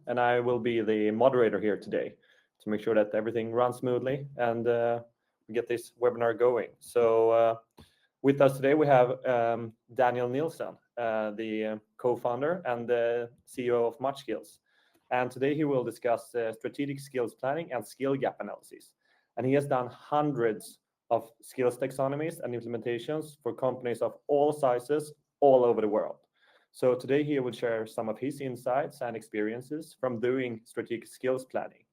and I will be the moderator here today to make sure that everything runs smoothly and we get this webinar going. So with us today, we have Daniel Nilsson, the co-founder and the CEO of MuchSkills. And today he will discuss strategic skills planning and skill gap analysis. And he has done hundreds of skills taxonomies and implementations for companies of all sizes all over the world. So today he will share some of his insights and experiences from doing strategic skills planning.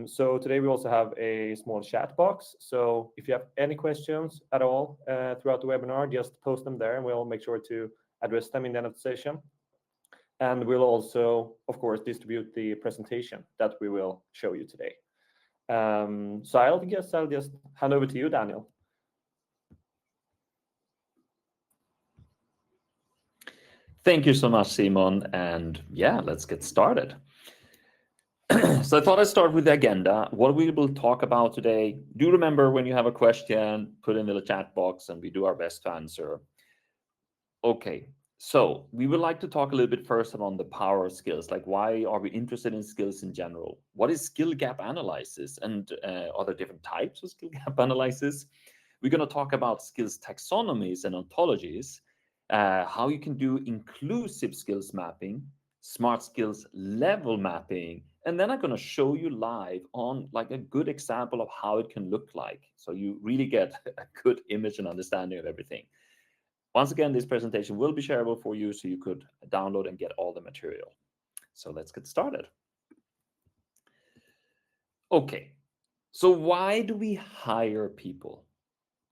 So today we also have a small chat box. So if you have any questions at all throughout the webinar, just post them there and we'll make sure to address them in the end of the session. And we'll also, of course, distribute the presentation that we will show you today. So I'll just hand over to you, Daniel. Thank you so much, Simon. And yeah, let's get started. So I thought I'd start with the agenda. What we will talk about today. Do remember, when you have a question, put in the chat box and we do our best to answer. Okay, so we would like to talk a little bit first about the power of skills. Like, why are we interested in skills in general? What is skill gap analysis, and are there different types of skill gap analysis? We're going to talk about skills taxonomies and ontologies, how you can do inclusive skills mapping, smart skills level mapping, and then I'm going to show you live on like a good example of how it can look like, so you really get a good image and understanding of everything. Once again, this presentation will be shareable for you, so you could download and get all the material. So let's get started. Okay, so why do we hire people?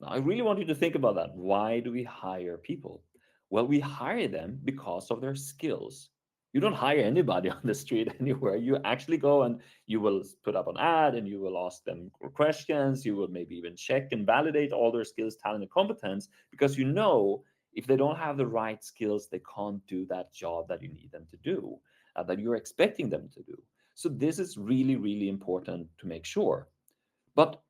Now, I really want you to think about that. Why do we hire people? Well, we hire them because of their skills. You don't hire anybody on the street anywhere. You actually go and you will put up an ad and you will ask them questions. You will maybe even check and validate all their skills, talent, and competence, because you know if they don't have the right skills, they can't do that job that you need them to do, that you're expecting them to do. So this is really, really important to make sure. But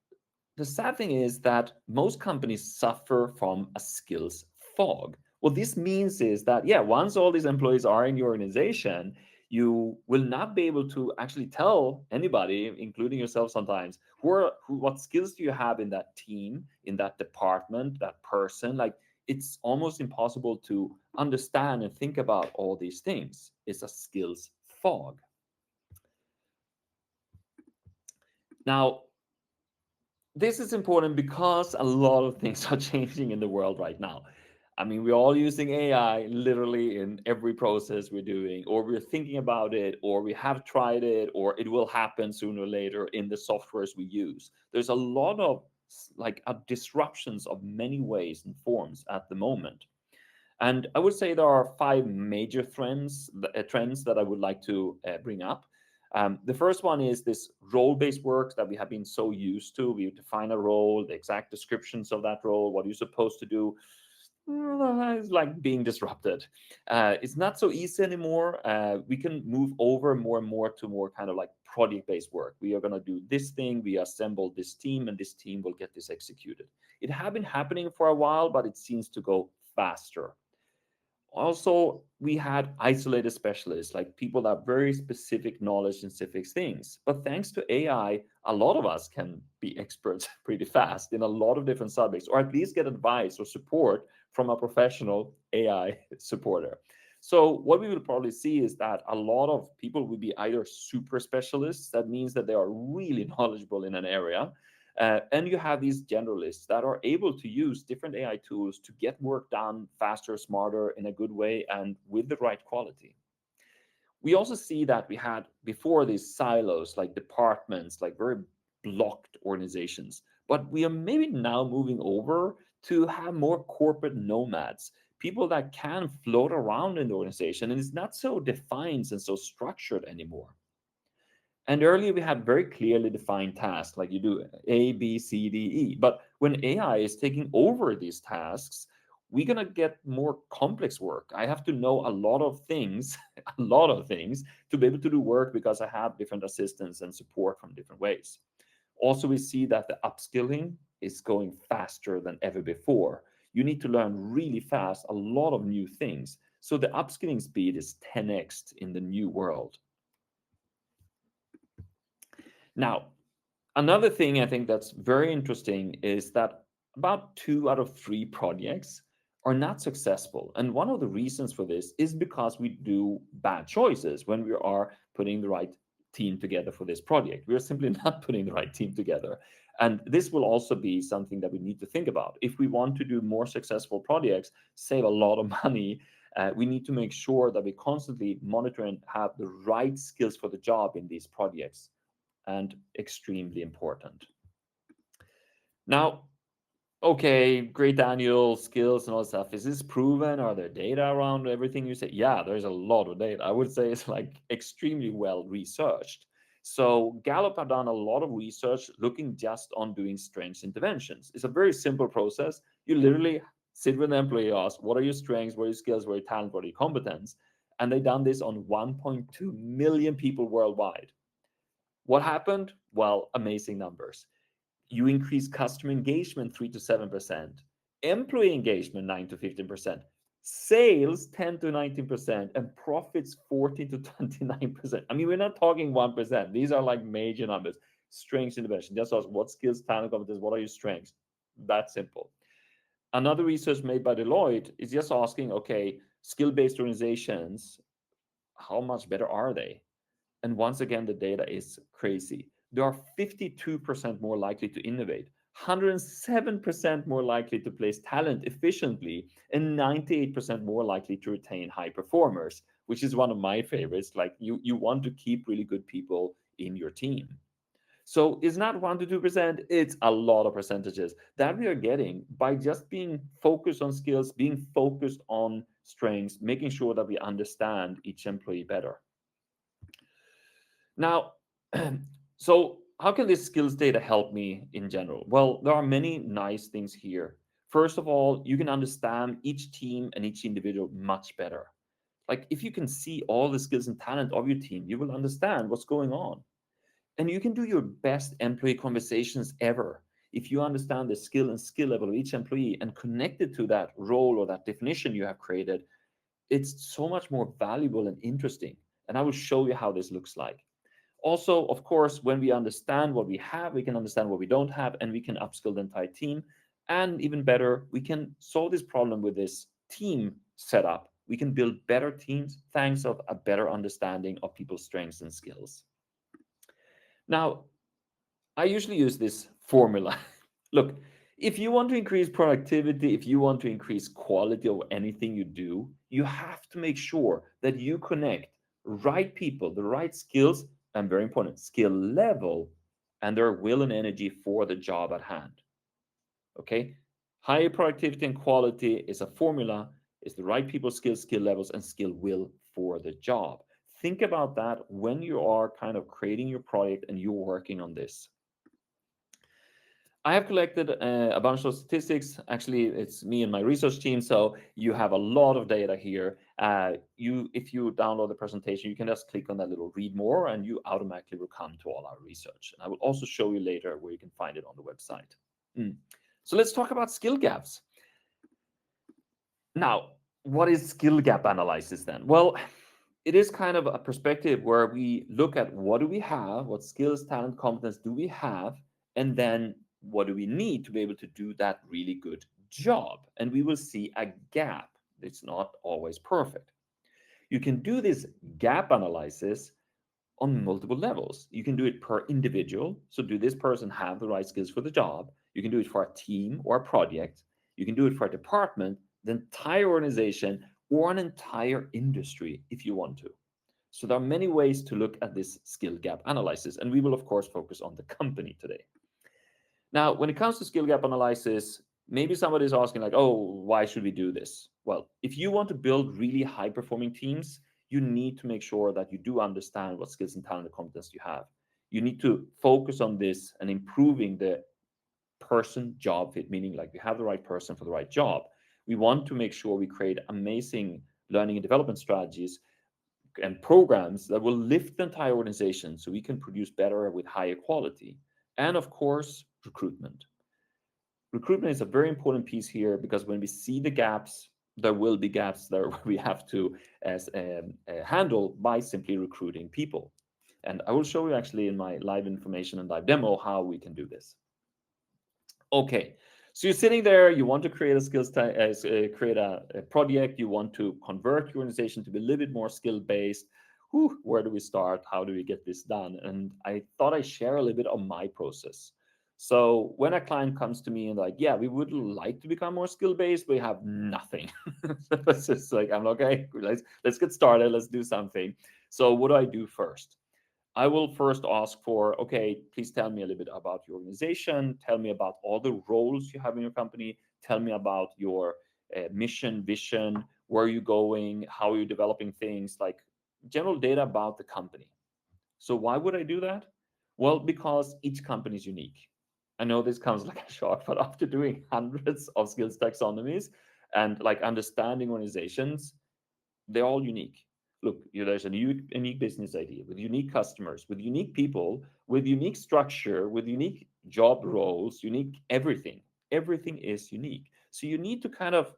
the sad thing is that most companies suffer from a skills fog. What this means is that, yeah, once all these employees are in your organization, you will not be able to actually tell anybody, including yourself sometimes, what skills do you have in that team, in that department, that person. Like, it's almost impossible to understand and think about all these things. It's a skills fog. Now, this is important because a lot of things are changing in the world right now. I mean, we're all using AI literally in every process we're doing, or we're thinking about it, or we have tried it, or it will happen sooner or later in the softwares we use. There's a lot of disruptions of many ways and forms at the moment. And I would say there are 5 major trends that I would like to bring up. The first one is this role-based work that we have been so used to. We define a role, the exact descriptions of that role, what you're supposed to do. It's like being disrupted. It's not so easy anymore. We can move over more and more to more kind of like project-based work. We are going to do this thing, we assemble this team, and this team will get this executed. It has been happening for a while, but it seems to go faster. Also, we had isolated specialists, like people that have very specific knowledge in specific things. But thanks to AI, a lot of us can be experts pretty fast in a lot of different subjects, or at least get advice or support from a professional AI supporter. So what we will probably see is that a lot of people will be either super specialists, that means that they are really knowledgeable in an area, and you have these generalists that are able to use different AI tools to get work done faster, smarter, in a good way, and with the right quality. We also see that we had before these silos, like departments, like very blocked organizations. But we are maybe now moving over to have more corporate nomads, people that can float around in the organization, and it's not so defined and so structured anymore. And earlier we had very clearly defined tasks, like you do A, B, C, D, E. But when AI is taking over these tasks, we're going to get more complex work. I have to know a lot of things, to be able to do work, because I have different assistance and support from different ways. Also, we see that the upskilling is going faster than ever before. You need to learn really fast a lot of new things. So the upskilling speed is 10x in the new world. Now, another thing I think that's very interesting is that about 2 out of 3 projects are not successful. And one of the reasons for this is because we do bad choices when we are putting the right team together for this project. We are simply not putting the right team together. And this will also be something that we need to think about. If we want to do more successful projects, save a lot of money, we need to make sure that we constantly monitor and have the right skills for the job in these projects, and extremely important. Now, okay, great annual skills and all that stuff. Is this proven? Are there data around everything you say? Yeah, there's a lot of data. I would say it's like extremely well researched. So Gallup have done a lot of research looking just on doing strengths interventions. It's a very simple process. You literally sit with an employee, ask, what are your strengths, what are your skills, what are your talent, what are your competence? And they've done this on 1.2 million people worldwide. What happened? Well, amazing numbers. You increase customer engagement 3 to 7%, employee engagement 9 to 15%, sales 10 to 19%, and profits 14 to 29%. I mean, we're not talking 1%. These are like major numbers. Strengths intervention. Just ask what skills, talent, competence, what are your strengths? That simple. Another research made by Deloitte is just asking, okay, skill-based organizations, how much better are they? And once again, the data is crazy. They are 52% more likely to innovate, 107% more likely to place talent efficiently, and 98% more likely to retain high performers, which is one of my favorites. Like you want to keep really good people in your team. So it's not 1 to 2%, it's a lot of percentages that we are getting by just being focused on skills, being focused on strengths, making sure that we understand each employee better. Now, so how can this skills data help me in general? Well, there are many nice things here. First of all, you can understand each team and each individual much better. Like if you can see all the skills and talent of your team, you will understand what's going on. And you can do your best employee conversations ever if you understand the skill and skill level of each employee and connect it to that role or that definition you have created. It's so much more valuable and interesting. And I will show you how this looks like. Also, of course, when we understand what we have, we can understand what we don't have, and we can upskill the entire team. And even better, we can solve this problem with this team setup. We can build better teams thanks of a better understanding of people's strengths and skills. Now, I usually use this formula. Look, if you want to increase productivity, if you want to increase quality of anything you do, you have to make sure that you connect right people, the right skills, and very important, skill level, and their will and energy for the job at hand. Okay? Higher productivity and quality is a formula, is the right people, skills, skill levels, and skill will for the job. Think about that when you are kind of creating your project and you're working on this. I have collected a bunch of statistics. Actually, it's me and my research team, so you have a lot of data here. If you download the presentation, you can just click on that little read more, and you automatically will come to all our research. And I will also show you later where you can find it on the website. So let's talk about skill gaps. Now, what is skill gap analysis then? Well, it is kind of a perspective where we look at what do we have, what skills, talent, competence do we have, and then what do we need to be able to do that really good job? And we will see a gap. It's not always perfect. You can do this gap analysis on multiple levels. You can do it per individual. So do this person have the right skills for the job? You can do it for a team or a project. You can do it for a department, the entire organization, or an entire industry if you want to. So there are many ways to look at this skill gap analysis, and we will of course focus on the company today. Now, when it comes to skill gap analysis, maybe somebody's asking like, oh, why should we do this? Well, if you want to build really high performing teams, you need to make sure that you do understand what skills and talent and competence you have. You need to focus on this and improving the person job fit, meaning like we have the right person for the right job. We want to make sure we create amazing learning and development strategies and programs that will lift the entire organization so we can produce better with higher quality. And of course, recruitment. Recruitment is a very important piece here because when we see the gaps, there will be gaps that we have to handle by simply recruiting people. And I will show you actually in my live information and live demo how we can do this. Okay, so you're sitting there, you want to create a create a project, you want to convert your organization to be a little bit more skill-based. Where do we start? How do we get this done? And I thought I'd share a little bit of my process. So when a client comes to me and like, yeah, we would like to become more skill-based, we have nothing. So it's just like, I'm okay, let's get started, let's do something. So what do I do first? I will first ask for, okay, please tell me a little bit about your organization. Tell me about all the roles you have in your company. Tell me about your mission, vision, where are you going, how are you developing things, like general data about the company. So why would I do that? Well, because each company is unique. I know this comes like a shock, but after doing hundreds of skills taxonomies and like understanding organizations, they're all unique. Look, there's a unique business idea with unique customers, with unique people, with unique structure, with unique job roles, unique everything. Everything is unique. So you need to kind of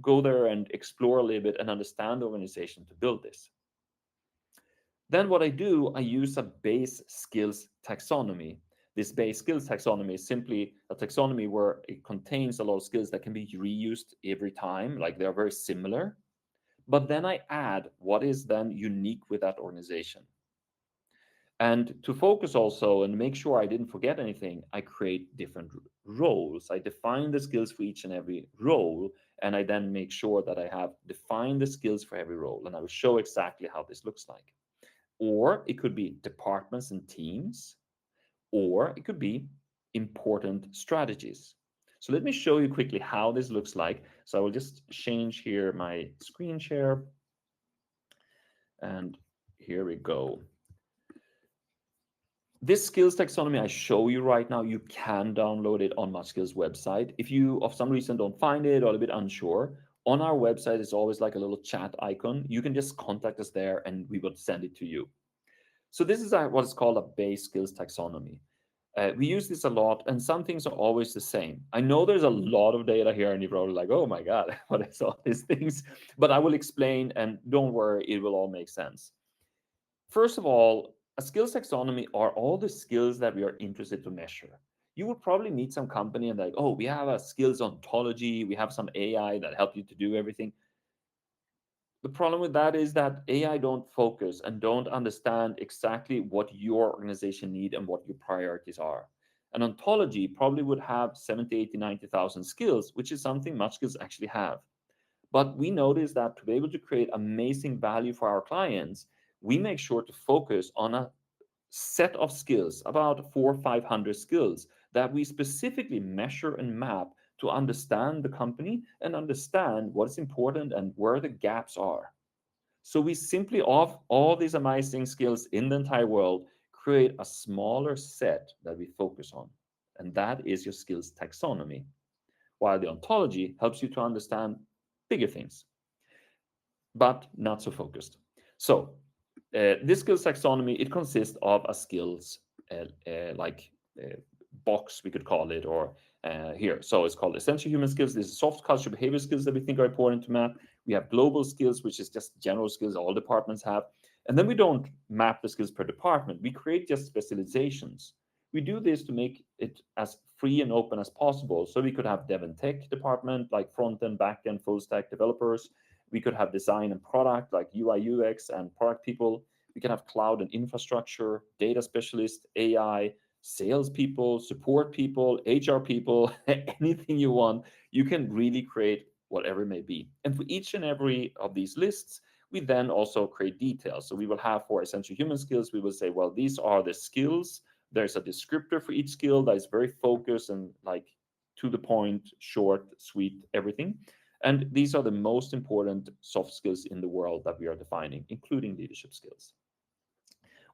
go there and explore a little bit and understand the organization to build this. Then what I do, I use a base skills taxonomy. This base skills taxonomy is simply a taxonomy where it contains a lot of skills that can be reused every time, like they're very similar. But then I add what is then unique with that organization. And to focus also and make sure I didn't forget anything, I create different roles. I define the skills for each and every role, and I then make sure that I have defined the skills for every role. And I will show exactly how this looks like. Or it could be departments and teams, or it could be important strategies. So let me show you quickly how this looks like. So I will just change here my screen share. And here we go. This skills taxonomy I show you right now, you can download it on MuchSkills website. If you, of some reason, don't find it or a bit unsure, on our website is always like a little chat icon. You can just contact us there and we will send it to you. So this is what is called a base skills taxonomy. We use this a lot, and some things are always the same. I know there's a lot of data here, and you're probably like, oh my God, what is all these things? But I will explain, and don't worry, it will all make sense. First of all, a skills taxonomy are all the skills that we are interested to measure. You will probably meet some company and like, oh, we have a skills ontology, we have some AI that help you to do everything. The problem with that is that AI don't focus and don't understand exactly what your organization need and what your priorities are. An ontology probably would have 70, 80, 90,000 skills, which is something much skills actually have. But we notice that to be able to create amazing value for our clients, we make sure to focus on a set of skills, about 400 or 500 skills that we specifically measure and map to understand the company and understand what is important and where the gaps are. So we simply, of all these amazing skills in the entire world, create a smaller set that we focus on. And that is your skills taxonomy. While the ontology helps you to understand bigger things, but not so focused. So this skills taxonomy, it consists of a skills like box, we could call it, or here. So it's called essential human skills. This is soft culture behavior skills that we think are important to map. We have global skills, which is just general skills all departments have. And then we don't map the skills per department. We create just specializations. We do this to make it as free and open as possible. So we could have dev and tech department, like front end, back end, full stack developers. We could have design and product, like UI, UX, and product people. We can have cloud and infrastructure, data specialists, AI, salespeople, support people, HR people, anything you want. You can really create whatever it may be. And for each and every of these lists, we then also create details. So we will have for essential human skills, we will say, well, these are the skills. There's a descriptor for each skill that is very focused and like to the point, short, sweet, everything. And these are the most important soft skills in the world that we are defining, including leadership skills.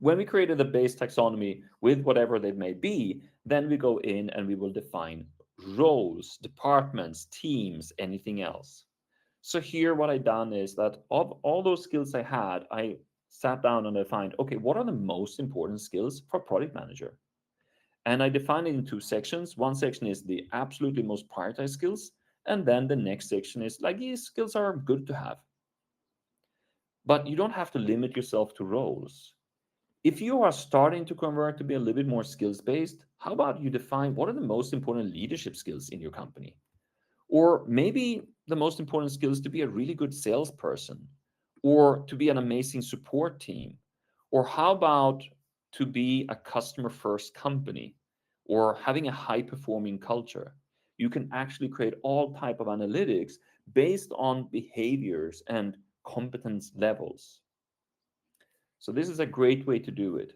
When we created the base taxonomy with whatever they may be, then we go in and we will define roles, departments, teams, anything else. So here what I done is that of all those skills I had, I sat down and defined, okay, what are the most important skills for a product manager? And I defined it in two sections. One section is the absolutely most prioritized skills. And then the next section is like, these skills are good to have. But you don't have to limit yourself to roles. If you are starting to convert to be a little bit more skills based, how about you define what are the most important leadership skills in your company? Or maybe the most important skill is to be a really good salesperson, or to be an amazing support team, or how about to be a customer first company, or having a high performing culture. You can actually create all type of analytics based on behaviors and competence levels. So this is a great way to do it.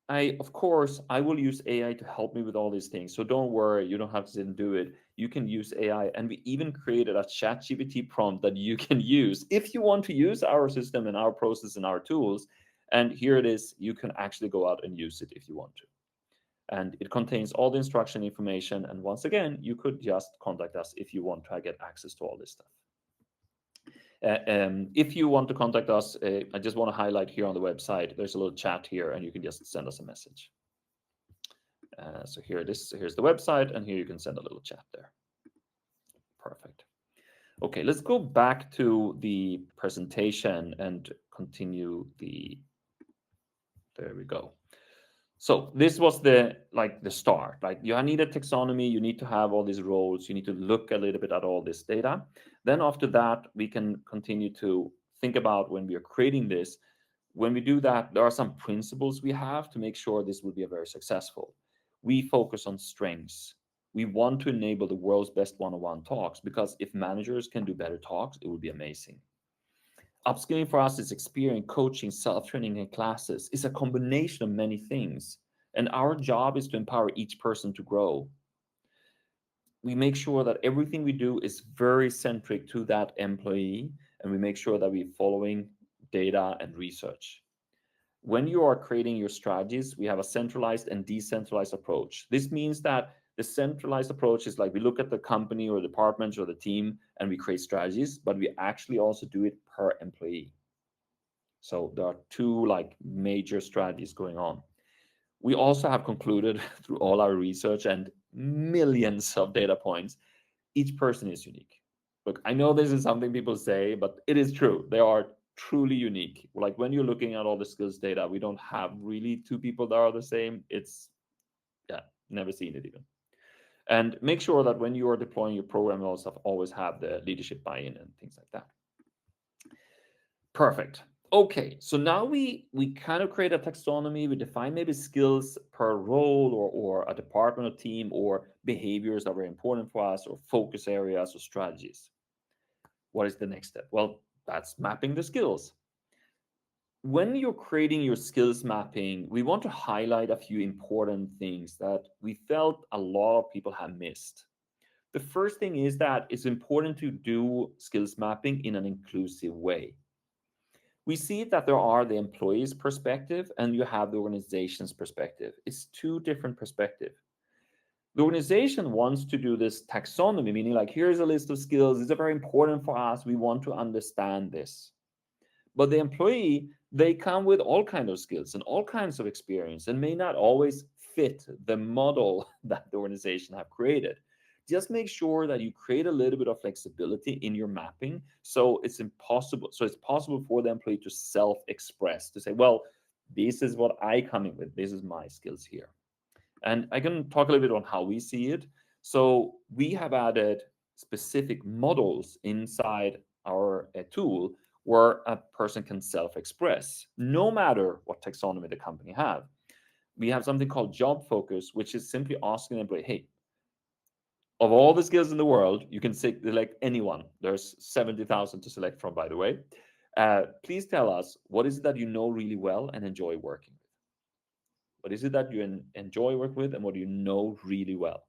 Of course, I will use AI to help me with all these things. So don't worry, you don't have to sit and do it. You can use AI, and we even created a ChatGPT prompt that you can use if you want to use our system and our process and our tools. And here it is. You can actually go out and use it if you want to. And it contains all the instruction information. And once again, you could just contact us if you want to get access to all this stuff. If you want to contact us, I just want to highlight here on the website, there's a little chat here, and you can just send us a message. So here it is. Here's the website, and here you can send a little chat there. Perfect. Okay, let's go back to the presentation and continue the. There we go. So this was the start. Like you need a taxonomy, you need to have all these roles, you need to look a little bit at all this data. Then after that, we can continue to think about when we are creating this. When we do that, there are some principles we have to make sure this will be a very successful. We focus on strengths. We want to enable the world's best one-on-one talks, because if managers can do better talks, it would be amazing. Upskilling for us is experience, coaching, self-training, and classes. It's a combination of many things. And our job is to empower each person to grow. We make sure that everything we do is very centric to that employee, and we make sure that we're following data and research. When you are creating your strategies, we have a centralized and decentralized approach. This means that the centralized approach is like we look at the company or department or the team and we create strategies, but we actually also do it per employee. So there are two major strategies going on. We also have concluded through all our research and millions of data points, each person is unique. Look, I know this is something people say, but it is true. They are truly unique. Like when you're looking at all the skills data, we don't have really two people that are the same. It's, never seen it even. And make sure that when you are deploying your program, you also always have the leadership buy-in and things like that. Perfect. Okay, so now we kind of create a taxonomy. We define maybe skills per role or a department or team, or behaviors that are very important for us, or focus areas or strategies. What is the next step? Well, that's mapping the skills. When you're creating your skills mapping, we want to highlight a few important things that we felt a lot of people have missed. The first thing is that it's important to do skills mapping in an inclusive way. We see that there are the employee's perspective and you have the organization's perspective. It's two different perspectives. The organization wants to do this taxonomy, meaning here's a list of skills. These are very important for us. We want to understand this. But the employee, they come with all kinds of skills and all kinds of experience and may not always fit the model that the organization have created. Just make sure that you create a little bit of flexibility in your mapping, so it's possible for the employee to self-express, to say, well, this is what I come in with, this is my skills here. And I can talk a little bit on how we see it. So we have added specific models inside our tool where a person can self-express, no matter what taxonomy the company have. We have something called job focus, which is simply asking the employee, hey, of all the skills in the world, you can select anyone. There's 70,000 to select from, by the way. Please tell us, what is it that you know really well and enjoy working with? What is it that you enjoy working with, and what do you know really well?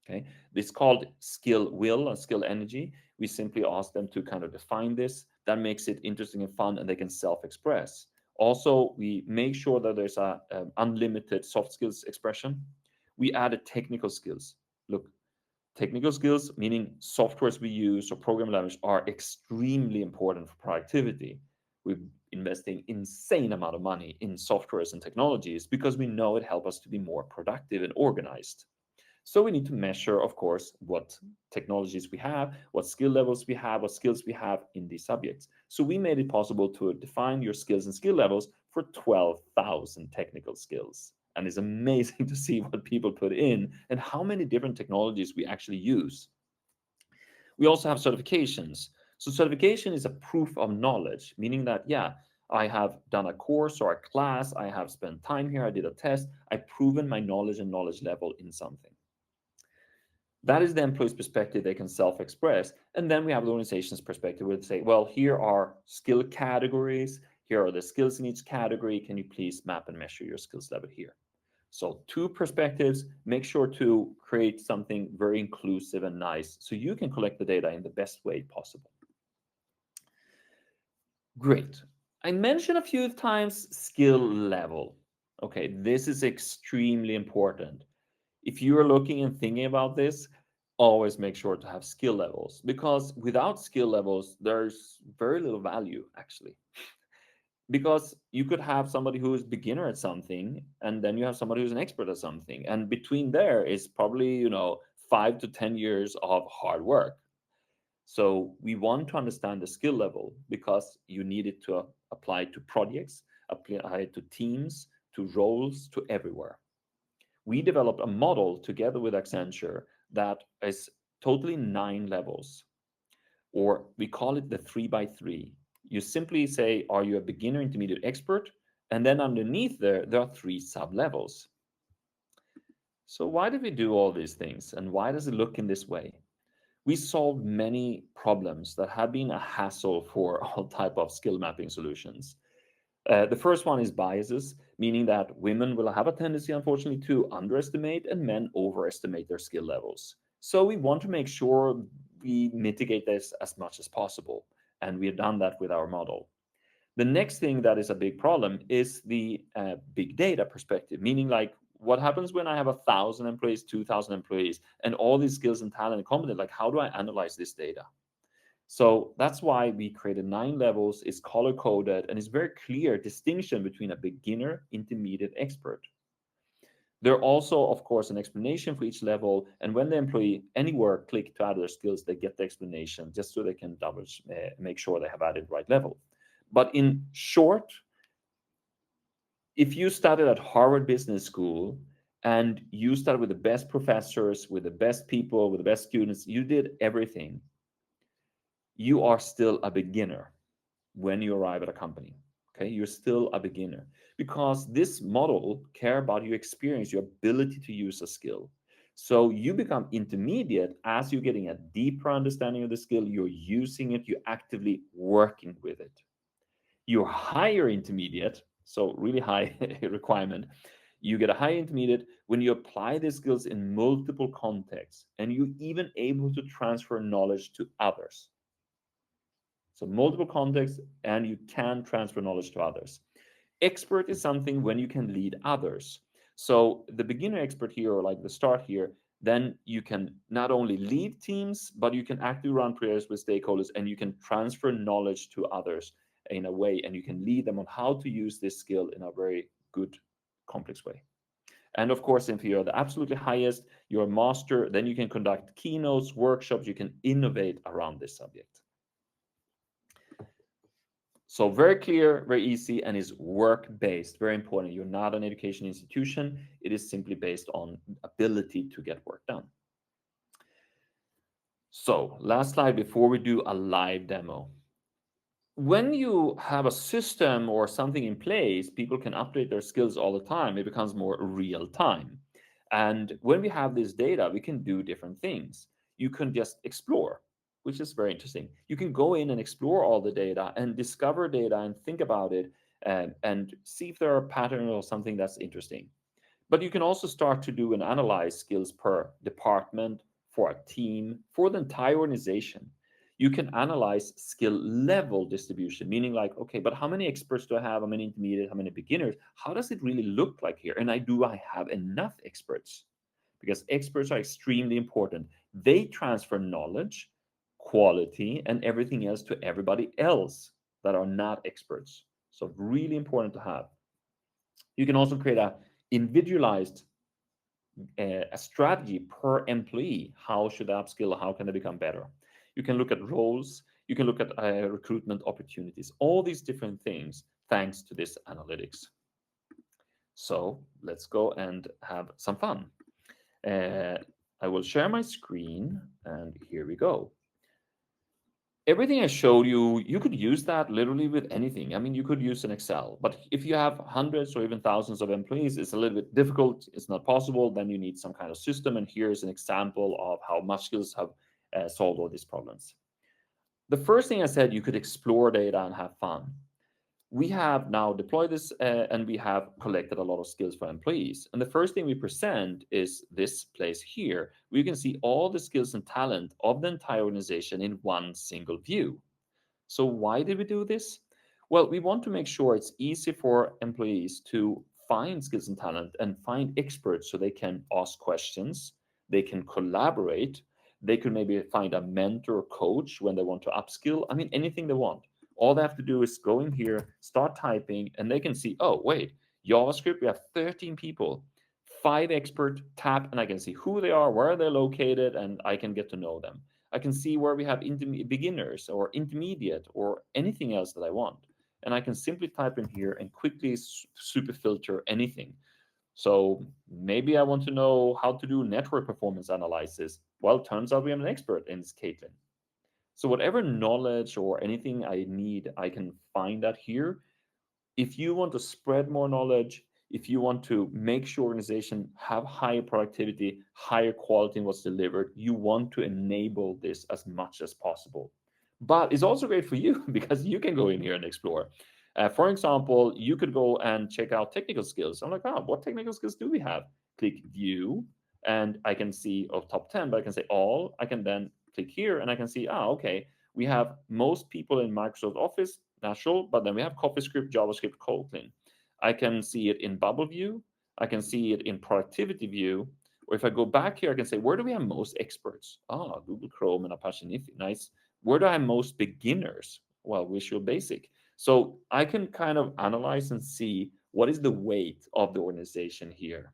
Okay, this is called skill will and skill energy. We simply ask them to kind of define this. That makes it interesting and fun, and they can self-express. Also, we make sure that there's a unlimited soft skills expression. We added technical skills. Look, technical skills, meaning softwares we use or programming language, are extremely important for productivity. We're investing insane amount of money in softwares and technologies because we know it helps us to be more productive and organized. So we need to measure, of course, what technologies we have, what skill levels we have, what skills we have in these subjects. So we made it possible to define your skills and skill levels for 12,000 technical skills. And it's amazing to see what people put in and how many different technologies we actually use. We also have certifications. So certification is a proof of knowledge, meaning that, yeah, I have done a course or a class, I have spent time here, I did a test, I've proven my knowledge and knowledge level in something. That is the employee's perspective, they can self-express. And then we have the organization's perspective where they say, well, here are skill categories, here are the skills in each category, can you please map and measure your skills level here? So two perspectives, make sure to create something very inclusive and nice so you can collect the data in the best way possible. Great. I mentioned a few times skill level. Okay, this is extremely important. If you are looking and thinking about this, always make sure to have skill levels, because without skill levels, there's very little value actually. Because you could have somebody who is beginner at something, and then you have somebody who's an expert at something, and between there is probably 5 to 10 years of hard work. So we want to understand the skill level because you need it to apply to projects, apply to teams, to roles, to everywhere. We developed a model together with Accenture that is totally 9 levels, or we call it the 3 by 3. You simply say, are you a beginner, intermediate, expert? And then underneath there are 3 sub-levels. So why did we do all these things? And why does it look in this way? We solved many problems that have been a hassle for all type of skill mapping solutions. The first one is biases, meaning that women will have a tendency, unfortunately, to underestimate and men overestimate their skill levels. So we want to make sure we mitigate this as much as possible. And we have done that with our model. The next thing that is a big problem is the big data perspective, meaning like what happens when I have 1,000 employees, 2,000 employees, and all these skills and talent and competence, like how do I analyze this data? So that's why we created 9 levels, it's color coded, and it's very clear distinction between a beginner, intermediate, expert. There are also, of course, an explanation for each level, and when the employee anywhere click to add their skills, they get the explanation just so they can make sure they have added the right level. But in short, if you started at Harvard Business School and you started with the best professors, with the best people, with the best students, you did everything, you are still a beginner when you arrive at a company. Okay, you're still a beginner because this model care about your experience, your ability to use a skill. So you become intermediate as you're getting a deeper understanding of the skill, you're using it, you're actively working with it. You're higher intermediate, so really high requirement. You get a high intermediate when you apply these skills in multiple contexts and you're even able to transfer knowledge to others. So multiple contexts, and you can transfer knowledge to others. Expert is something when you can lead others. So the beginner expert here, or like the start here, then you can not only lead teams, but you can actively run prayers with stakeholders and you can transfer knowledge to others in a way, and you can lead them on how to use this skill in a very good, complex way. And of course, if you're the absolutely highest, you're a master, then you can conduct keynotes, workshops, you can innovate around this subject. So very clear, very easy, and is work-based. Very important. You're not an education institution. It is simply based on ability to get work done. So last slide before we do a live demo. When you have a system or something in place, people can update their skills all the time. It becomes more real time. And when we have this data, we can do different things. You can just explore, which is very interesting. You can go in and explore all the data and discover data and think about it and see if there are patterns or something that's interesting. But you can also start to do and analyze skills per department, for a team, for the entire organization. You can analyze skill level distribution, meaning like, okay, but how many experts do I have? How many intermediate? How many beginners? How does it really look like here? And do I have enough experts? Because experts are extremely important. They transfer knowledge, quality, and everything else to everybody else that are not experts. So really important to have. You can also create a individualized a strategy per employee. How should they upskill? How can they become better? You can look at roles. You can look at recruitment opportunities, all these different things, thanks to this analytics. So let's go and have some fun. I will share my screen, and here we go. Everything I showed you, you could use that literally with anything. I mean, you could use an Excel, but if you have hundreds or even thousands of employees, it's a little bit difficult. It's not possible. Then you need some kind of system. And here's an example of how muscles have solved all these problems. The first thing I said, you could explore data and have fun. We have now deployed this and we have collected a lot of skills for employees. And the first thing we present is this place here, where you can see all the skills and talent of the entire organization in one single view. So why did we do this? Well, we want to make sure it's easy for employees to find skills and talent and find experts so they can ask questions, they can collaborate, they could maybe find a mentor or coach when they want to upskill. I mean, anything they want. All they have to do is go in here, start typing, and they can see, oh, wait, JavaScript, we have 13 people, 5 expert, tap, and I can see who they are, where they're located, and I can get to know them. I can see where we have beginners or intermediate or anything else that I want. And I can simply type in here and quickly super filter anything. So maybe I want to know how to do network performance analysis. Well, turns out we have an expert in this Caitlin. So whatever knowledge or anything I need, I can find that here. If you want to spread more knowledge, if you want to make sure organization have higher productivity, higher quality in what's delivered, you want to enable this as much as possible. But it's also great for you because you can go in here and explore. For example, you could go and check out technical skills. I'm like, oh, what technical skills do we have? Click view, and I can see of top 10, but I can say all. I can then click here and I can see, okay, we have most people in Microsoft Office, natural, but then we have CoffeeScript, JavaScript, Kotlin. I can see it in bubble view. I can see it in productivity view. Or if I go back here, I can say, where do we have most experts? Google Chrome and Apache Nifi, nice. Where do I have most beginners? Well, Visual Basic. So I can kind of analyze and see what is the weight of the organization here.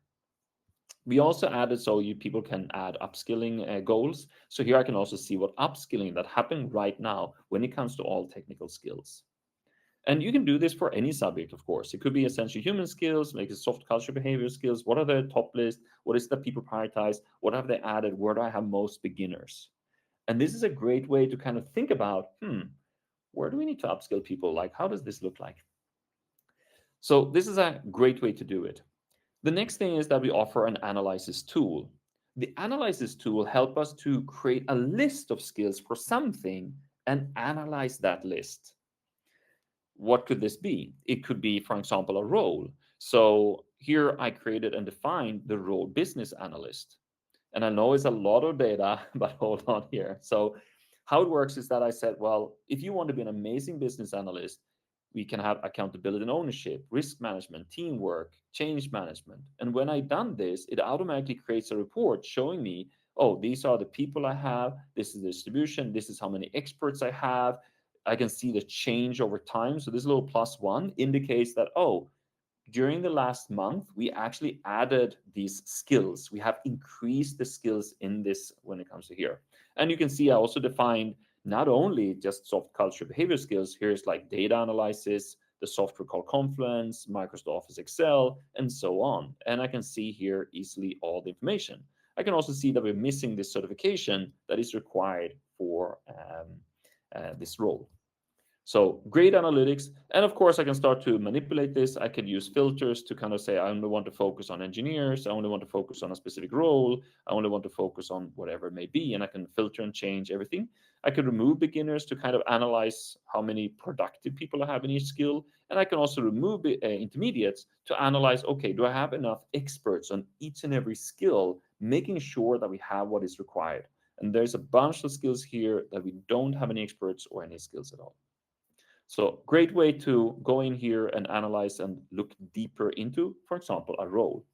We also added so you people can add upskilling goals. So here I can also see what upskilling that happened right now when it comes to all technical skills. And you can do this for any subject, of course. It could be essentially human skills, like soft culture behavior skills. What are the top list? What is the people prioritize? What have they added? Where do I have most beginners? And this is a great way to kind of think about, where do we need to upskill people? Like, how does this look like? So this is a great way to do it. The next thing is that we offer an analysis tool. The analysis tool helps us to create a list of skills for something and analyze that list. What could this be? It could be, for example, a role. So here I created and defined the role business analyst. And I know it's a lot of data, but hold on here. So how it works is that I said, well, if you want to be an amazing business analyst, we can have accountability and ownership, risk management, teamwork, change management. And when I done this, it automatically creates a report showing me, oh, these are the people I have, this is the distribution, this is how many experts I have. I can see the change over time. So this little +1 indicates that, oh, during the last month, we actually added these skills. We have increased the skills in this when it comes to here. And you can see I also defined not only just soft culture behavior skills, here's like data analysis, the software called Confluence, Microsoft Office Excel, and so on. And I can see here easily all the information. I can also see that we're missing this certification that is required for this role. So great analytics. And of course, I can start to manipulate this. I can use filters to kind of say, I only want to focus on engineers. I only want to focus on a specific role. I only want to focus on whatever it may be. And I can filter and change everything. I can remove beginners to kind of analyze how many productive people I have in each skill. And I can also remove intermediates to analyze, okay, do I have enough experts on each and every skill, making sure that we have what is required. And there's a bunch of skills here that we don't have any experts or any skills at all. So great way to go in here and analyze and look deeper into, for example, a role.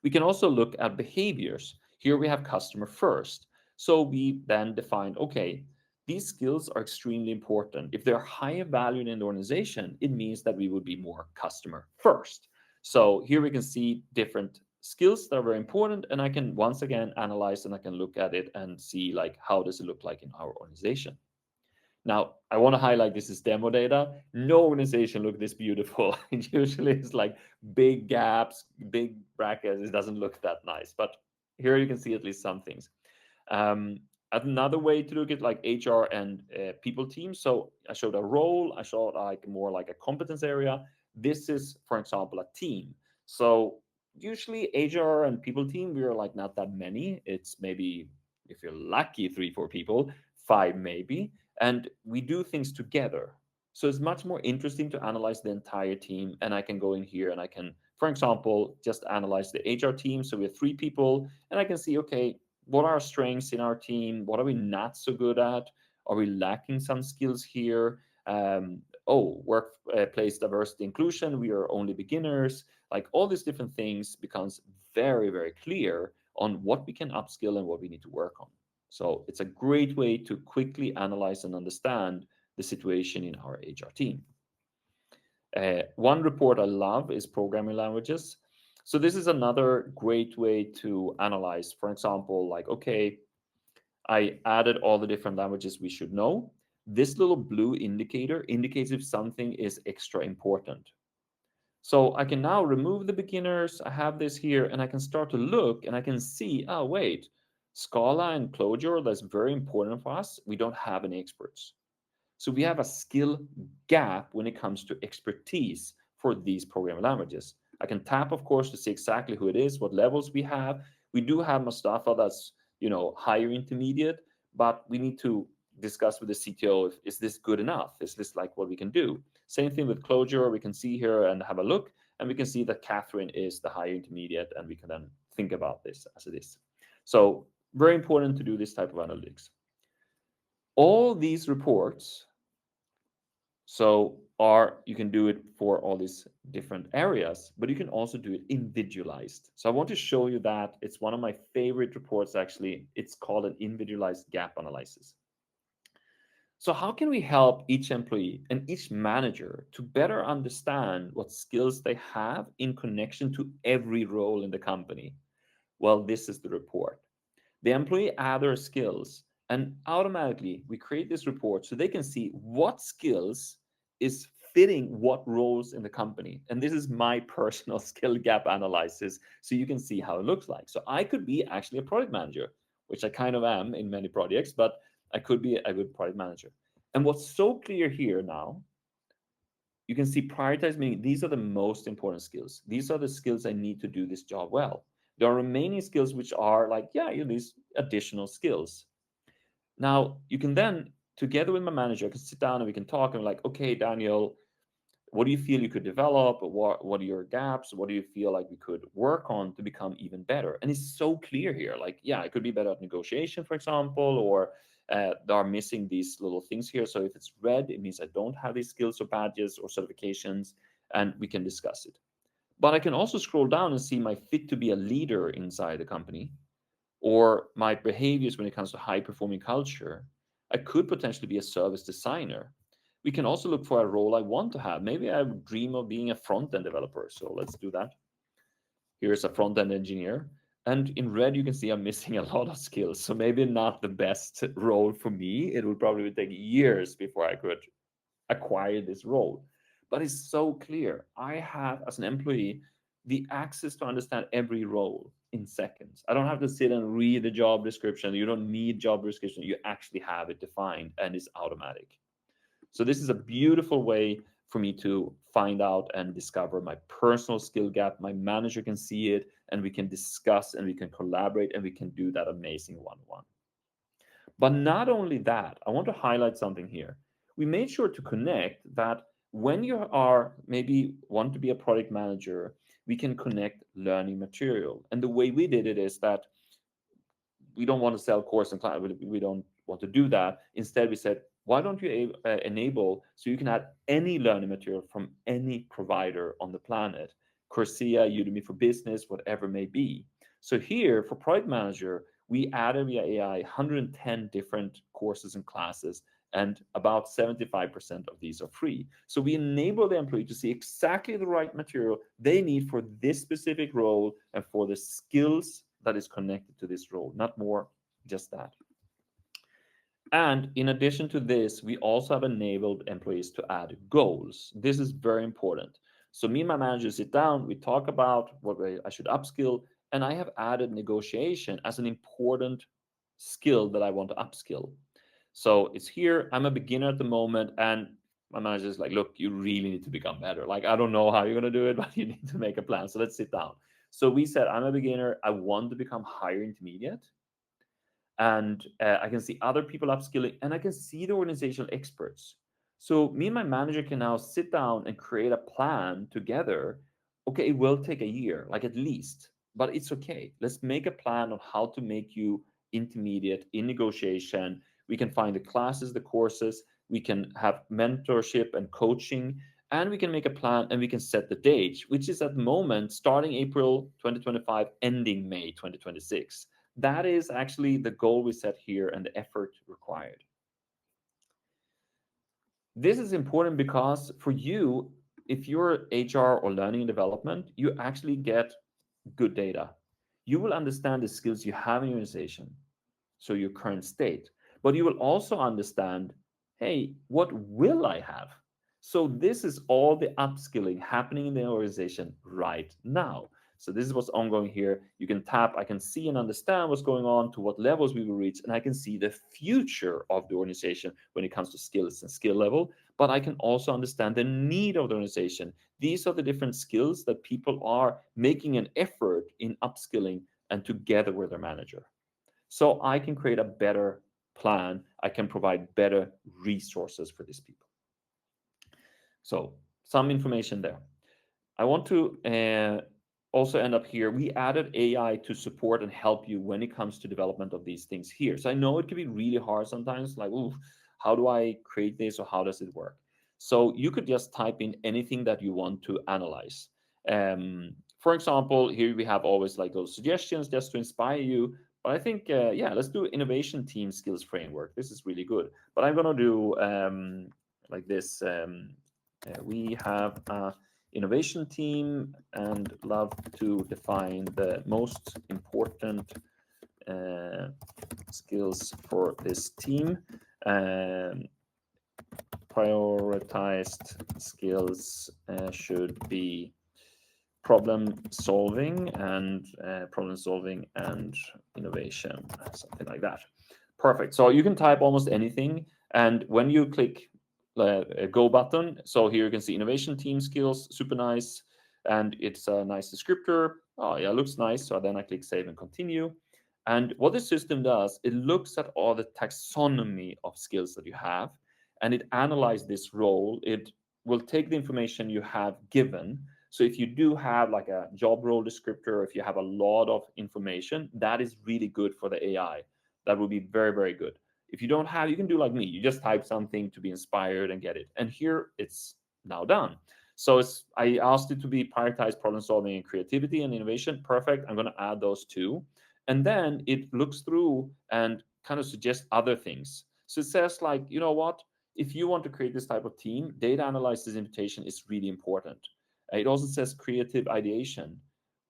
We can also look at behaviors. Here we have customer first. So we then defined, okay, these skills are extremely important. If they're higher valued in the organization, it means that we would be more customer first. So here we can see different skills that are very important, and I can once again analyze and I can look at it and see like how does it look like in our organization. Now, I want to highlight this is demo data. No organization look this beautiful. It usually is like big gaps, big brackets. It doesn't look that nice, but here you can see at least some things. Um, Another way to look at like HR and people teams. So I showed a role, I showed like more like a competence area. This is, for example, a team. So usually HR and people team, we are like not that many. It's maybe, if you're lucky, 3, 4 people, 5 maybe. And we do things together. So it's much more interesting to analyze the entire team. And I can go in here and I can, for example, just analyze the HR team. So we have 3 people and I can see, okay, what are our strengths in our team? What are we not so good at? Are we lacking some skills here? Workplace diversity inclusion, we are only beginners. Like all these different things becomes very, very clear on what we can upskill and what we need to work on. So it's a great way to quickly analyze and understand the situation in our HR team. One report I love is programming languages. So this is another great way to analyze, for example, like, okay, I added all the different languages we should know. This little blue indicator indicates if something is extra important. So I can now remove the beginners. I have this here and I can start to look and I can see, oh, wait, Scala and Clojure, that's very important for us. We don't have any experts. So we have a skill gap when it comes to expertise for these programming languages. I can tap, of course, to see exactly who it is, what levels we have. We do have Mustafa that's, higher intermediate, but we need to discuss with the CTO if is this good enough? Is this like what we can do? Same thing with Clojure. We can see here and have a look, and we can see that Catherine is the higher intermediate, and we can then think about this as it is. So very important to do this type of analytics. All these reports you can do it for all these different areas, but you can also do it individualized. So I want to show you that. It's one of my favorite reports, actually. It's called an individualized gap analysis. So how can we help each employee and each manager to better understand what skills they have in connection to every role in the company? Well, this is the report. The employee add their skills, and automatically we create this report so they can see what skills is fitting what roles in the company. And this is my personal skill gap analysis, so you can see how it looks like. So I could be actually a product manager, which I kind of am in many projects, but I could be a good product manager. And what's so clear here now, you can see prioritize, meaning these are the most important skills. These are the skills I need to do this job well. There are remaining skills which are like, these additional skills. Now, you can then, together with my manager, I can sit down and we can talk and like, okay, Daniel, what do you feel you could develop? What are your gaps? What do you feel like we could work on to become even better? And it's so clear here. Like, I could be better at negotiation, for example, or they are missing these little things here. So if it's red, it means I don't have these skills or badges or certifications, and we can discuss it. But I can also scroll down and see my fit to be a leader inside the company, or my behaviors when it comes to high performing culture. I could potentially be a service designer. We can also look for a role I want to have. Maybe I dream of being a front end developer. So let's do that. Here's a front end engineer. And in red, you can see I'm missing a lot of skills. So maybe not the best role for me. It would probably take years before I could acquire this role. But it's so clear. I have, as an employee, the access to understand every role in seconds. I don't have to sit and read the job description. You don't need job description. You actually have it defined and it's automatic. So this is a beautiful way for me to find out and discover my personal skill gap. My manager can see it and we can discuss and we can collaborate and we can do that amazing one-on-one. But not only that, I want to highlight something here. We made sure to connect that when you are maybe want to be a product manager, we can connect learning material. And the way we did it is that we don't want to sell course and class. We don't want to do that. Instead, we said, why don't you enable so you can add any learning material from any provider on the planet? Coursera, Udemy for Business, whatever may be. So here for product manager, we added via AI 110 different courses and classes and about 75% of these are free. So we enable the employee to see exactly the right material they need for this specific role and for the skills that is connected to this role, not more, just that. And in addition to this, we also have enabled employees to add goals. This is very important. So me and my manager sit down, we talk about what I should upskill, and I have added negotiation as an important skill that I want to upskill. So it's here, I'm a beginner at the moment, and my manager is like, look, you really need to become better. Like, I don't know how you're going to do it, but you need to make a plan. So let's sit down. So we said, I'm a beginner, I want to become higher intermediate. And I can see other people upskilling, and I can see the organizational experts. So me and my manager can now sit down and create a plan together. Okay, it will take a year, like at least, but it's okay. Let's make a plan on how to make you intermediate in negotiation. We can find the classes, the courses, we can have mentorship and coaching, and we can make a plan and we can set the date, which is at the moment starting April 2025, ending May 2026. That is actually the goal we set here and the effort required. This is important because for you, if you're HR or learning and development, you actually get good data. You will understand the skills you have in your organization, so your current state, but you will also understand, hey, what will I have? So this is all the upskilling happening in the organization right now. So this is what's ongoing here. You can tap, I can see and understand what's going on, to what levels we will reach, and I can see the future of the organization when it comes to skills and skill level, but I can also understand the need of the organization. These are the different skills that people are making an effort in upskilling and together with their manager. So I can create a better plan. I can provide better resources for these people. So some information there. I want to also end up here. We added AI to support and help you when it comes to development of these things here. So I know it can be really hard sometimes, like, ooh, how do I create this or how does it work? So you could just type in anything that you want to analyze. For example, here we have always like those suggestions just to inspire you. But I think, yeah, let's do innovation team skills framework. This is really good. But I'm going to do like this. We have a innovation team and love to define the most important skills for this team. Prioritized skills should be problem solving and innovation, something like that. Perfect. So you can type almost anything, and when you click a go button, so here you can see innovation team skills, super nice, and it's a nice descriptor. Oh yeah, looks nice. So then I click save and continue. And what the system does, it looks at all the taxonomy of skills that you have, and it analyzes this role. It will take the information you have given. So if you do have like a job role descriptor, if you have a lot of information, that is really good for the AI. That will be very, very good. If you don't have, you can do like me. You just type something to be inspired and get it. And here it's now done. So I asked it to be prioritized problem solving and creativity and innovation. Perfect. I'm going to add those two. And then it looks through and kind of suggests other things. So it says like, you know what? If you want to create this type of team, data analysis invitation is really important. It also says creative ideation,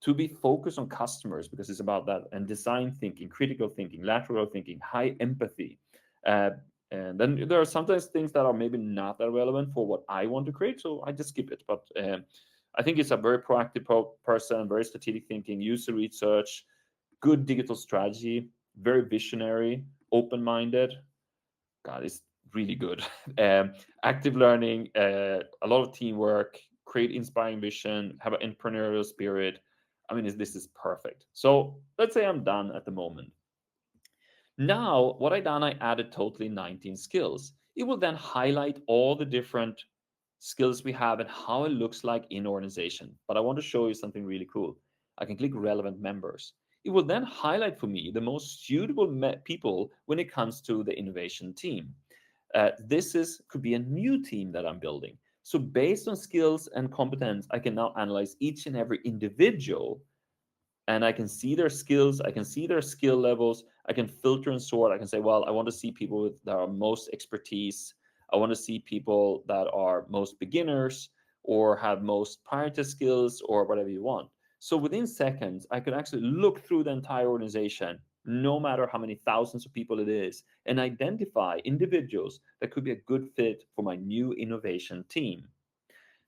to be focused on customers because it's about that, and design thinking, critical thinking, lateral thinking, high empathy. And then there are sometimes things that are maybe not that relevant for what I want to create, so I just skip it. But I think it's a very proactive person, very strategic thinking, user research, good digital strategy, very visionary, open-minded. God, it's really good. Active learning, a lot of teamwork, create inspiring vision, have an entrepreneurial spirit. I mean, this is perfect. So let's say I'm done at the moment. Now, what I done, I added totally 19 skills. It will then highlight all the different skills we have and how it looks like in organization. But I want to show you something really cool. I can click relevant members. It will then highlight for me the most suitable people when it comes to the innovation team. Could be a new team that I'm building. So based on skills and competence, I can now analyze each and every individual, and I can see their skills, I can see their skill levels, I can filter and sort. I can say, well, I want to see people that are most expertise. I want to see people that are most beginners or have most priority skills or whatever you want. So within seconds, I could actually look through the entire organization, no matter how many thousands of people it is, and identify individuals that could be a good fit for my new innovation team.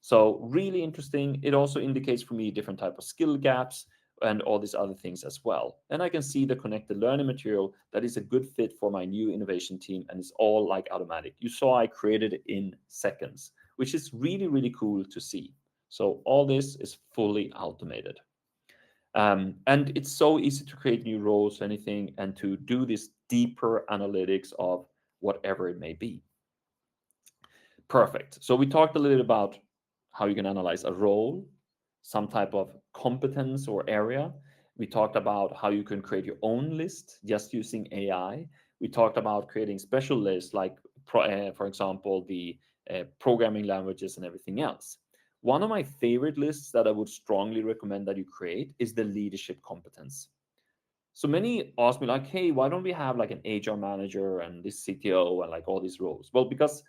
So really interesting. It also indicates for me different type of skill gaps and all these other things as well. And I can see the connected learning material that is a good fit for my new innovation team, and it's all like automatic. You saw I created it in seconds, which is really, really cool to see. So all this is fully automated. And it's so easy to create new roles, anything, and to do this deeper analytics of whatever it may be. Perfect. So we talked a little bit about how you can analyze a role, some type of competence or area. We talked about how you can create your own list just using AI. We talked about creating special lists like, for example, the programming languages and everything else. One of my favorite lists that I would strongly recommend that you create is the leadership competence. So many ask me like, hey, why don't we have like an HR manager and this CTO and like all these roles? Well, because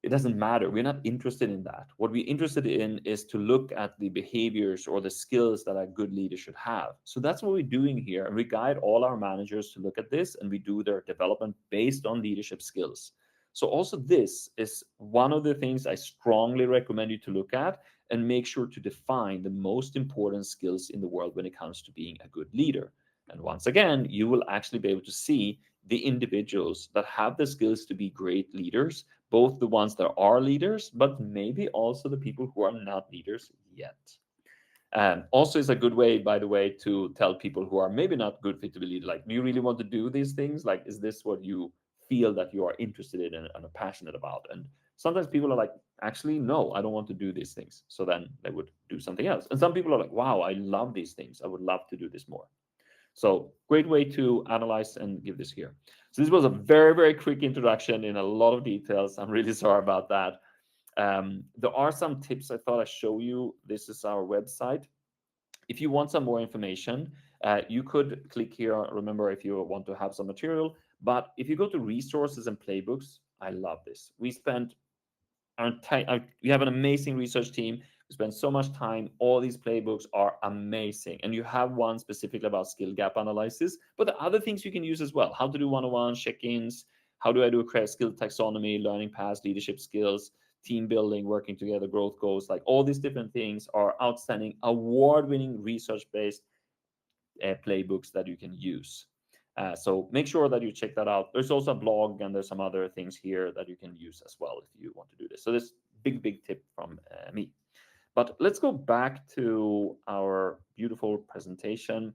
it doesn't matter. We're not interested in that. What we're interested in is to look at the behaviors or the skills that a good leader should have. So that's what we're doing here. And we guide all our managers to look at this, and we do their development based on leadership skills. So also this is one of the things I strongly recommend you to look at and make sure to define the most important skills in the world when it comes to being a good leader. And once again, you will actually be able to see the individuals that have the skills to be great leaders, both the ones that are leaders, but maybe also the people who are not leaders yet. And also is a good way, by the way, to tell people who are maybe not good fit to be leader, like, do you really want to do these things? Like, is this what you feel that you are interested in and are passionate about? And sometimes people are like, actually, no, I don't want to do these things. So then they would do something else. And some people are like, wow, I love these things. I would love to do this more. So great way to analyze and give this here. So this was a very, very quick introduction in a lot of details. I'm really sorry about that. There are some tips I thought I'd show you. This is our website. If you want some more information, you could click here. Remember, if you want to have some material, but if you go to resources and playbooks, I love this. We have an amazing research team. We spend so much time. All these playbooks are amazing. And you have one specifically about skill gap analysis, but the other things you can use as well. How to do one-on-one check-ins. How do I do a skill taxonomy, learning paths, leadership skills, team building, working together, growth goals. Like all these different things are outstanding, award-winning, research-based playbooks that you can use. So make sure that you check that out. There's also a blog and there's some other things here that you can use as well if you want to do this. So this big tip from me. But let's go back to our beautiful presentation.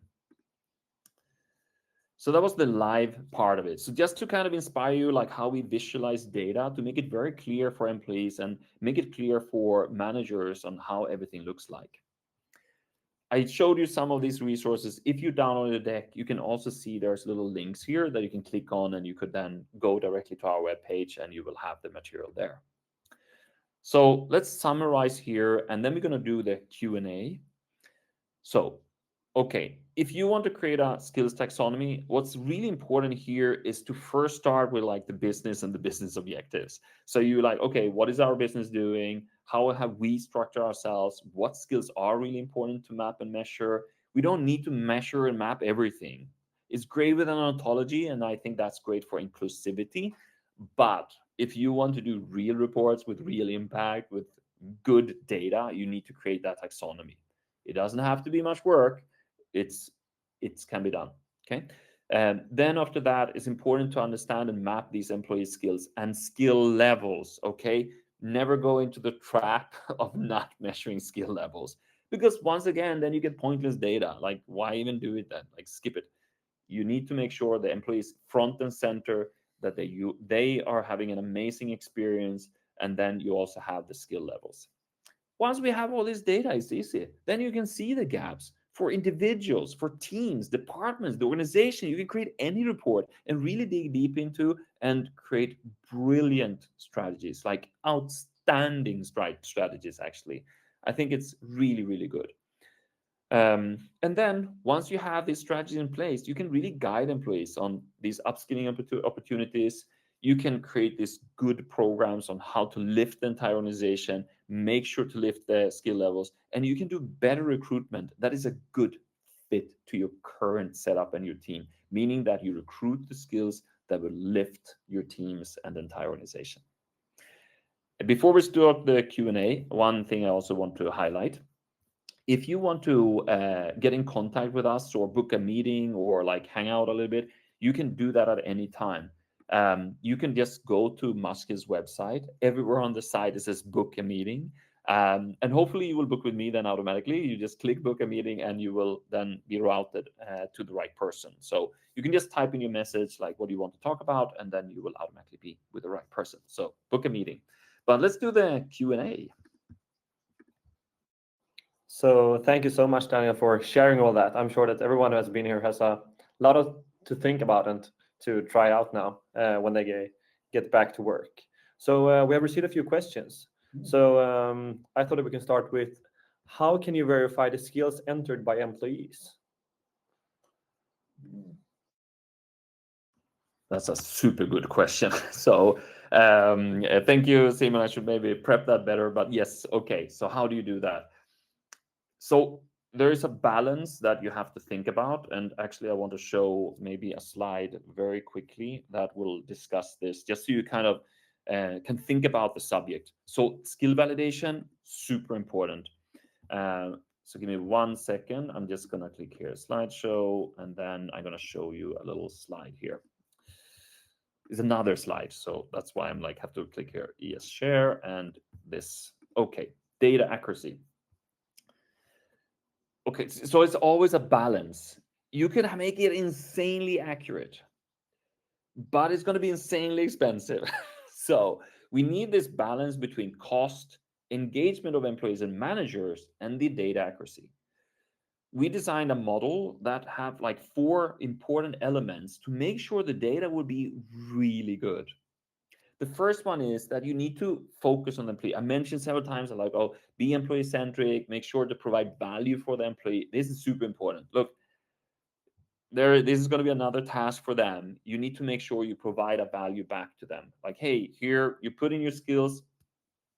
So that was the live part of it. So just to kind of inspire you, like how we visualize data to make it very clear for employees and make it clear for managers on how everything looks like. I showed you some of these resources. If you download the deck, you can also see there's little links here that you can click on, and you could then go directly to our webpage and you will have the material there. So let's summarize here, and then we're going to do the Q&A. So, okay, if you want to create a skills taxonomy, what's really important here is to first start with like the business and the business objectives. So you like, okay, what is our business doing? How have we structured ourselves? What skills are really important to map and measure? We don't need to measure and map everything. It's great with an ontology, and I think that's great for inclusivity. But if you want to do real reports with real impact, with good data, you need to create that taxonomy. It doesn't have to be much work. It can be done. Okay. And then after that, it's important to understand and map these employee skills and skill levels. Okay. Never go into the trap of not measuring skill levels, because once again, then you get pointless data. Like, why even do it then? Like, skip it. You need to make sure the employees front and center, that they are having an amazing experience, and then you also have the skill levels. Once we have all this data, it's easy. Then you can see the gaps for individuals, for teams, departments, the organization. You can create any report and really dig deep into and create brilliant strategies, like outstanding strategies, actually. I think it's really, really good. And then once you have this strategy in place, you can really guide employees on these upskilling opportunities. You can create these good programs on how to lift the entire organization, make sure to lift the skill levels, and you can do better recruitment that is a good fit to your current setup and your team, meaning that you recruit the skills that will lift your teams and the entire organization. Before we start the Q&A, one thing I also want to highlight. If you want to get in contact with us or book a meeting or like hang out a little bit, you can do that at any time. You can just go to Musk's website. Everywhere on the site it says book a meeting. And hopefully you will book with me then automatically. You just click book a meeting and you will then be routed to the right person. So you can just type in your message like what you want to talk about, and then you will automatically be with the right person. So book a meeting. But let's do the Q&A. So thank you so much, Daniel, for sharing all that. I'm sure that everyone who has been here has a lot to think about and to try out now when they get back to work. So we have received a few questions. So I thought that we can start with, how can you verify the skills entered by employees? That's a super good question. So thank you, Simon. I should maybe prep that better, but yes. Okay. So how do you do that? So there is a balance that you have to think about. And actually, I want to show maybe a slide very quickly that will discuss this, just so you kind of can think about the subject. So skill validation, super important. So give me 1 second. I'm just going to click here, slideshow, and then I'm going to show you a little slide here. Is another slide. So that's why I'm like, have to click here, ES share and this. Okay, data accuracy. Okay, so it's always a balance. You can make it insanely accurate, but it's going to be insanely expensive. So we need this balance between cost, engagement of employees and managers, and the data accuracy. We designed a model that have like 4 important elements to make sure the data will be really good. The first one is that you need to focus on the employee. I mentioned several times, like, oh, be employee centric, make sure to provide value for the employee. This is super important. Look, this is going to be another task for them. You need to make sure you provide a value back to them. Like, hey, here you put in your skills.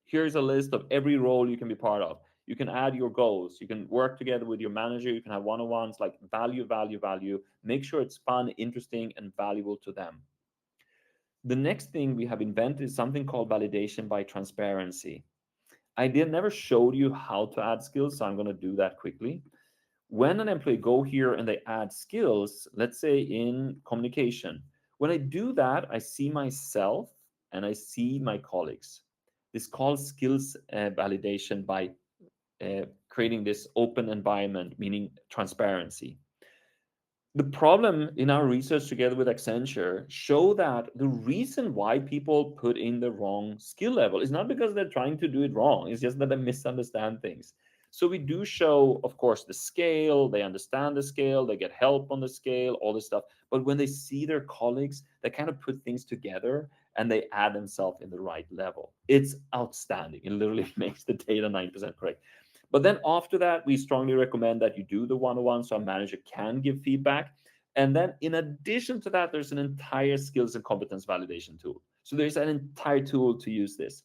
Here's a list of every role you can be part of. You can add your goals. You can work together with your manager. You can have one-on-ones, like value, value, value. Make sure it's fun, interesting, and valuable to them. The next thing we have invented is something called validation by transparency. I never showed you how to add skills, so I'm going to do that quickly. When an employee go here and they add skills, let's say in communication, when I do that, I see myself and I see my colleagues. This calls skills validation by creating this open environment, meaning transparency. The problem in our research together with Accenture show that the reason why people put in the wrong skill level is not because they're trying to do it wrong. It's just that they misunderstand things. So we do show, of course, the scale. They understand the scale. They get help on the scale, all this stuff. But when they see their colleagues, they kind of put things together and they add themselves in the right level. It's outstanding. It literally makes the data 9% correct. But then after that, we strongly recommend that you do the one-on-one so a manager can give feedback. And then in addition to that, there's an entire skills and competence validation tool. So there's an entire tool to use this.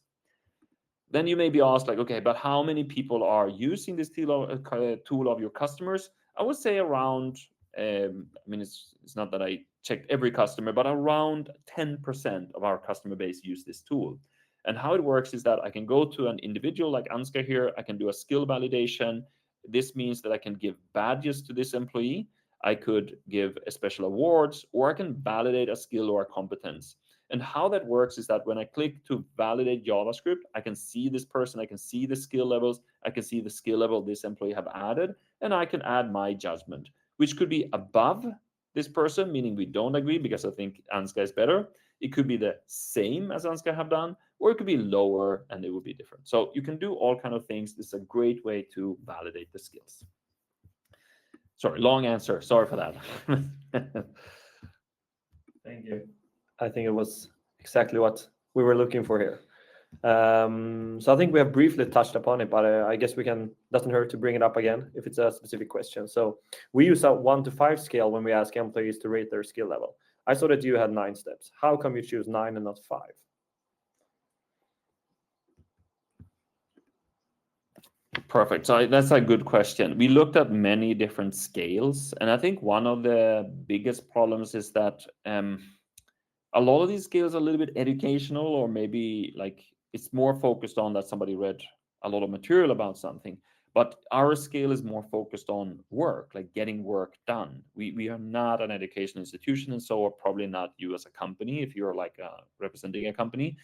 Then you may be asked like, okay, but how many people are using this tool of your customers? I would say around, I mean, it's not that I checked every customer, but around 10% of our customer base use this tool. And how it works is that I can go to an individual like Ansgar here. I can do a skill validation. This means that I can give badges to this employee. I could give a special awards, or I can validate a skill or a competence. And how that works is that when I click to validate JavaScript, I can see this person, I can see the skill levels, I can see the skill level this employee have added, and I can add my judgment, which could be above this person, meaning we don't agree because I think Ansgar is better. It could be the same as Ansgar have done, or it could be lower and it would be different. So you can do all kind of things. This is a great way to validate the skills. Sorry, long answer. Sorry for that. Thank you. I think it was exactly what we were looking for here. So I think we have briefly touched upon it, but I guess we can, doesn't hurt to bring it up again if it's a specific question. So we use a 1 to 5 scale when we ask employees to rate their skill level. I saw that you had 9 steps. How come you choose 9 and not 5? Perfect. So that's a good question. We looked at many different scales, and I think one of the biggest problems is that a lot of these scales are a little bit educational, or maybe like it's more focused on that somebody read a lot of material about something. But our scale is more focused on work, like getting work done. We are not an educational institution, and so are probably not you as a company. If you're like representing a company,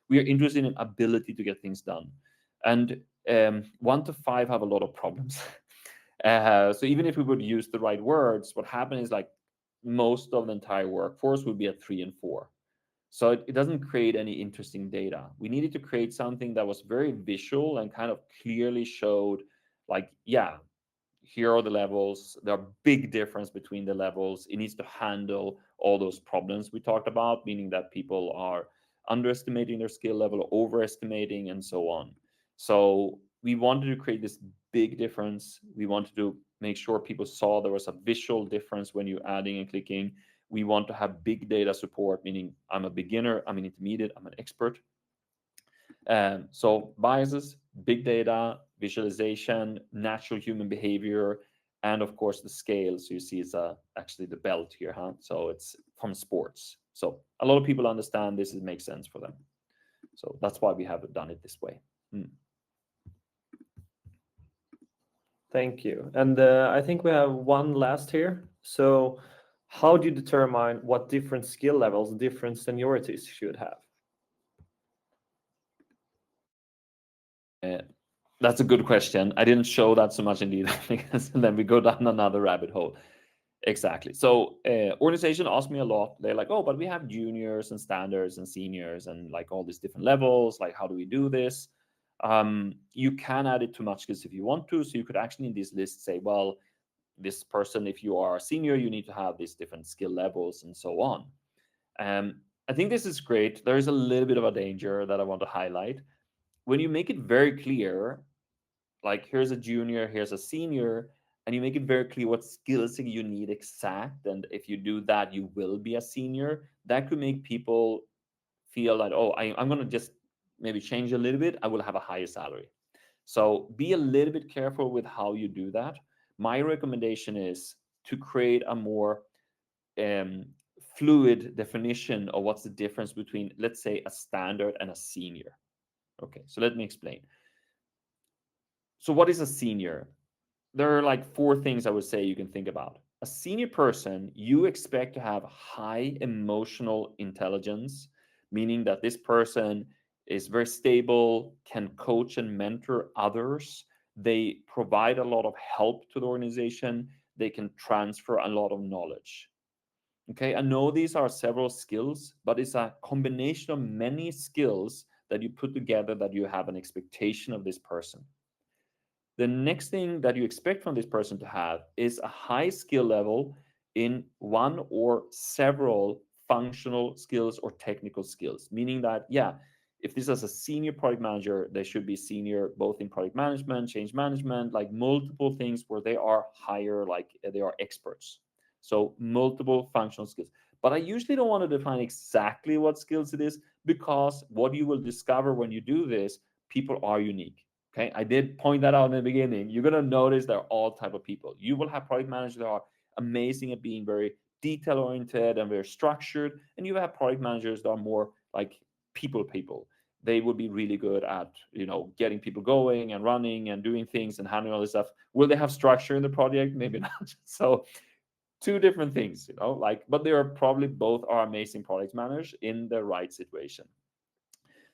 we are interested in ability to get things done. And 1 to 5 have a lot of problems. So even if we would use the right words, what happens is like most of the entire workforce would be at 3 and 4. So it doesn't create any interesting data. We needed to create something that was very visual and kind of clearly showed like, yeah, here are the levels. There are big difference between the levels. It needs to handle all those problems we talked about, meaning that people are underestimating their skill level, overestimating, and so on. So we wanted to create this big difference. We wanted to make sure people saw there was a visual difference when you're adding and clicking. We want to have big data support, meaning I'm a beginner, I'm an intermediate, I'm an expert. So biases, big data, visualization, natural human behavior, and of course the scale. So you see it's actually the belt here, huh? So it's from sports. So a lot of people understand this, it makes sense for them. So that's why we have done it this way. Thank you. And I think we have one last here. So how do you determine what different skill levels, different seniorities should have? That's a good question. I didn't show that so much in detail because then we go down another rabbit hole. Exactly. So organization asked me a lot. They're like, oh, but we have juniors and standards and seniors and like all these different levels. Like, how do we do this? You can add it to much skills if you want to. So you could actually in this list say, well, this person, if you are a senior, you need to have these different skill levels and so on. I think this is great. There is a little bit of a danger that I want to highlight. When you make it very clear, like here's a junior, here's a senior, and you make it very clear what skills you need exact, and if you do that, you will be a senior, that could make people feel like, oh, I'm going to just maybe change a little bit, I will have a higher salary. So be a little bit careful with how you do that. My recommendation is to create a more fluid definition of what's the difference between, let's say, a standard and a senior. Okay, so let me explain. So what is a senior? There are like 4 things I would say you can think about. A senior person, you expect to have high emotional intelligence, meaning that this person is very stable, can coach and mentor others. They provide a lot of help to the organization. They can transfer a lot of knowledge. Okay, I know these are several skills, but it's a combination of many skills that you put together that you have an expectation of this person. The next thing that you expect from this person to have is a high skill level in one or several functional skills or technical skills, meaning that, yeah, if this is a senior product manager, they should be senior both in product management, change management, like multiple things where they are higher, like they are experts. So multiple functional skills. But I usually don't want to define exactly what skills it is, because what you will discover when you do this, people are unique. Okay, I did point that out in the beginning. You're gonna notice they're all type of people. You will have product managers that are amazing at being very detail oriented and very structured, and you have product managers that are more like people. They would be really good at getting people going and running and doing things and handling all this stuff. Will they have structure in the project? Maybe not. So 2 different things, but they are probably both are amazing product managers in the right situation.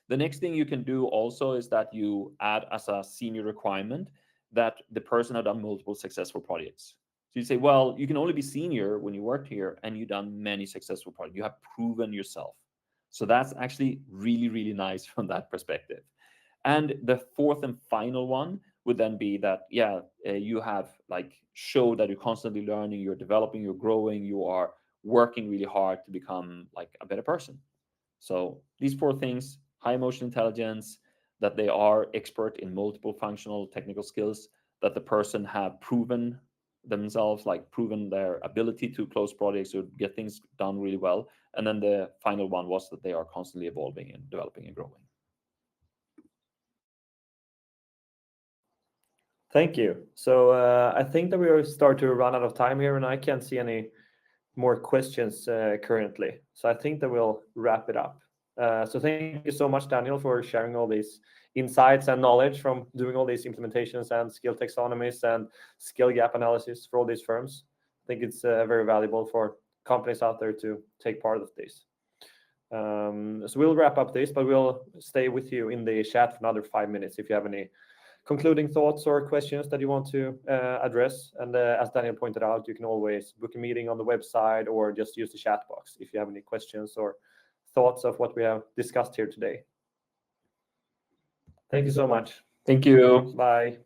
The next thing you can do also is that you add as a senior requirement that the person had done multiple successful projects. So you say, well, you can only be senior when you worked here and you've done many successful projects. You have proven yourself. So that's actually really, really nice from that perspective. And the 4th and final one would then be that, you have like show that you're constantly learning, you're developing, you're growing, you are working really hard to become like a better person. So these 4 things, high emotional intelligence, that they are expert in multiple functional technical skills, that the person have proven themselves, like proven their ability to close projects or get things done really well. And then the final one was that they are constantly evolving and developing and growing. Thank you. So I think that we are start to run out of time here, and I can't see any more questions currently. So I think that we'll wrap it up. So thank you so much, Daniel, for sharing all these insights and knowledge from doing all these implementations and skill taxonomies and skill gap analysis for all these firms. I think it's very valuable for companies out there to take part of this. So we'll wrap up this, but we'll stay with you in the chat for another 5 minutes if you have any concluding thoughts or questions that you want to address. And as Daniel pointed out, you can always book a meeting on the website or just use the chat box if you have any questions or thoughts of what we have discussed here today. Thank you so much. Thank you. Bye.